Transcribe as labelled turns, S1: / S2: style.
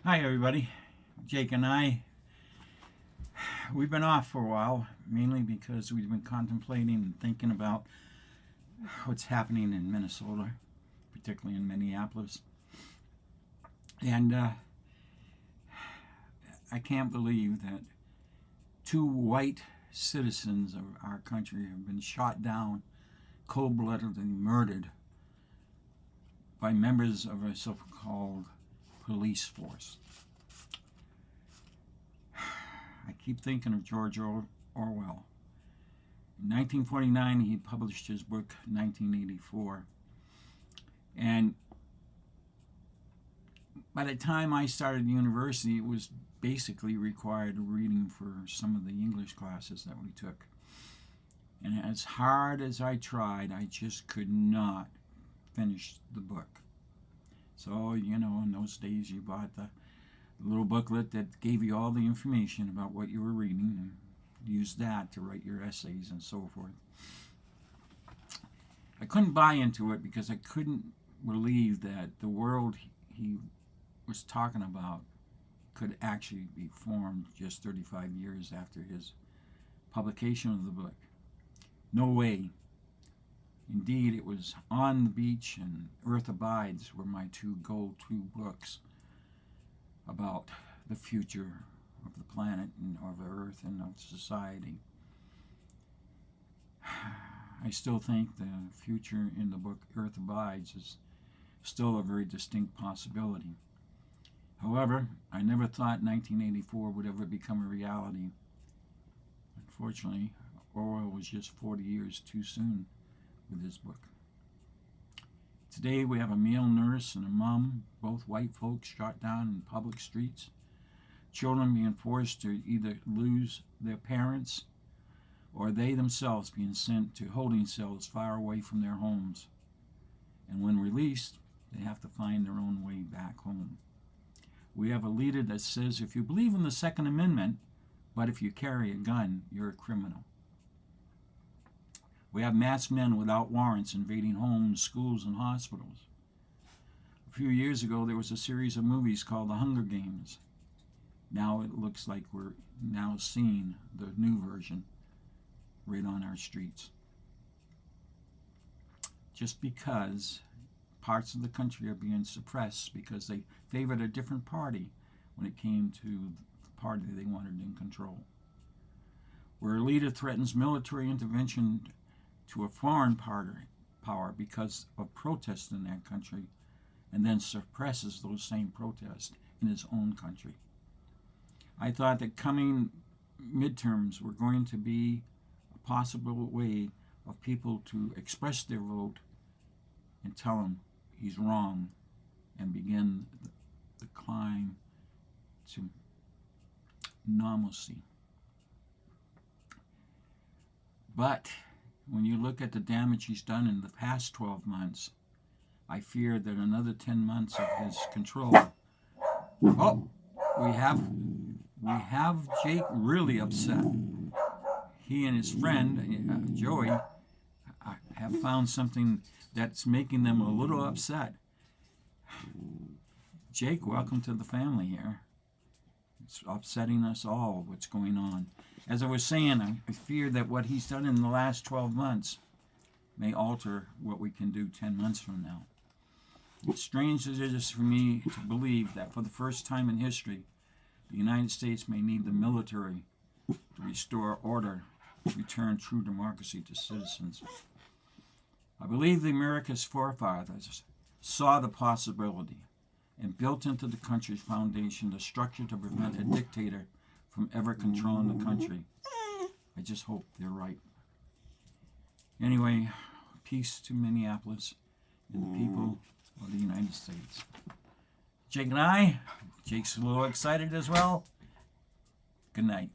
S1: Hi, everybody. Jake and we've been off for a while, mainly because we've been contemplating and thinking about what's happening in Minnesota, particularly in Minneapolis. And I can't believe that two white citizens of our country have been shot down, cold-bloodedly murdered by members of a so-called police force. I keep thinking of George Orwell. In 1949, he published his book 1984. And by the time I started university, it was basically required reading for some of the English classes that we took. And as hard as I tried, I just could not finish the book. So, in those days, you bought the little booklet that gave you all the information about what you were reading and used that to write your essays and so forth. I couldn't buy into it because I couldn't believe that the world he was talking about could actually be formed just 35 years after his publication of the book. No way. Indeed, it was On the Beach and Earth Abides were my two go-to books about the future of the planet and of Earth and of society. I still think the future in the book Earth Abides is still a very distinct possibility. However, I never thought 1984 would ever become a reality. Unfortunately, Orwell was just 40 years too soon with his book. Today we have a male nurse and a mom, both white folks shot down in public streets. Children being forced to either lose their parents or they themselves being sent to holding cells far away from their homes. And when released, they have to find their own way back home. We have a leader that says if you believe in the Second Amendment, but if you carry a gun, you're a criminal. We have masked men without warrants invading homes, schools, and hospitals. A few years ago, there was a series of movies called The Hunger Games. Now it looks like we're now seeing the new version right on our streets. Just because parts of the country are being suppressed because they favored a different party when it came to the party they wanted in control. Where a leader threatens military intervention to a foreign power because of protests in that country and then suppresses those same protests in his own country. I thought that coming midterms were going to be a possible way of people to express their vote and tell him he's wrong and begin the climb to normalcy. But when you look at the damage he's done in the past 12 months, I fear that another 10 months of his control. Oh, we have Jake really upset. He and his friend, Joey, have found something that's making them a little upset. Jake, welcome to the family here. It's upsetting us all what's going on. As I was saying, I fear that what he's done in the last 12 months may alter what we can do 10 months from now. As strange as it is for me to believe that for the first time in history, the United States may need the military to restore order, return true democracy to citizens. I believe the America's forefathers saw the possibility and built into the country's foundation the structure to prevent a dictator from ever controlling the country. I just hope they're right. Anyway, peace to Minneapolis and the people of the United States. Jake and Jake's a little excited as well. Good night.